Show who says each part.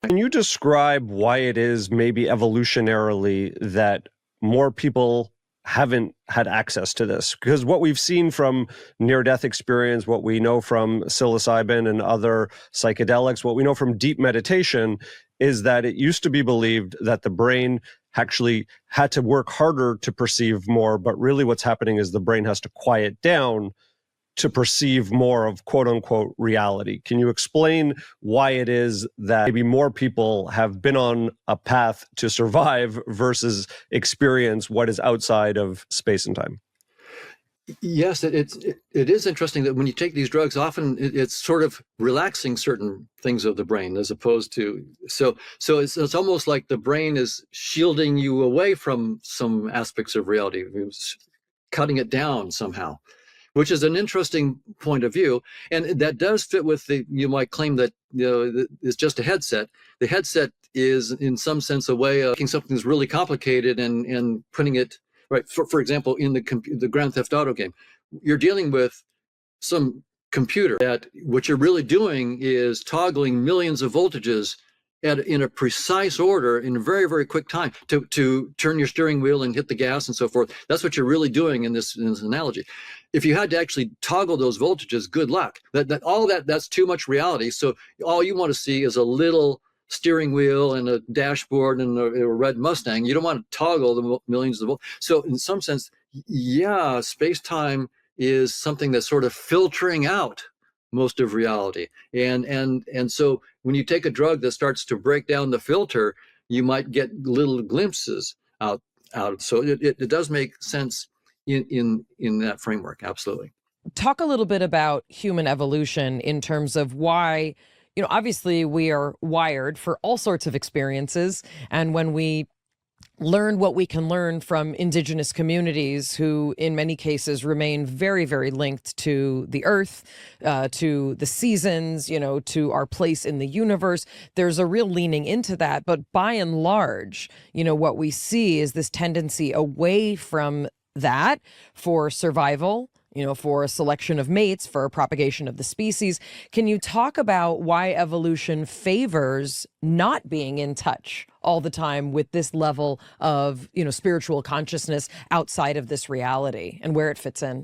Speaker 1: Can you describe why it is maybe evolutionarily that more people haven't had access to this? Because what we've seen from near-death experience, what we know from psilocybin and other psychedelics, what we know from deep meditation is that it used to be believed that the brain actually had to work harder to perceive more, but really what's happening is the brain has to quiet down to perceive more of quote unquote reality. Can you explain why it is that maybe more people have been on a path to survive versus experience what is outside of space and time?
Speaker 2: Yes, it is interesting that when you take these drugs, often it's sort of relaxing certain things of the brain, as opposed to it's almost like the brain is shielding you away from some aspects of reality, it's cutting it down somehow, which is an interesting point of view, and that does fit with the. You might claim that it's just a headset. The headset is, in some sense, a way of making something that's really complicated and putting it. Right. For example, in the Grand Theft Auto game, you're dealing with some computer that what you're really doing is toggling millions of voltages in a precise order in a very, very quick time to turn your steering wheel and hit the gas and so forth. That's what you're really doing in this analogy. If you had to actually toggle those voltages, good luck. That's too much reality. So all you want to see is a little steering wheel and a dashboard and a red Mustang. You don't want to toggle the millions of volts. So in some sense, yeah, space-time is something that's sort of filtering out most of reality. And so when you take a drug that starts to break down the filter, you might get little glimpses out. So it does make sense in that framework. Absolutely.
Speaker 3: Talk a little bit about human evolution in terms of why, obviously we are wired for all sorts of experiences. And when we learn what we can learn from indigenous communities who in many cases remain very, very linked to the earth, to the seasons, to our place in the universe, there's a real leaning into that. But by and large, what we see is this tendency away from that for survival, for a selection of mates, for a propagation of the species. Can you talk about why evolution favors not being in touch all the time with this level of, spiritual consciousness outside of this reality and where it fits in?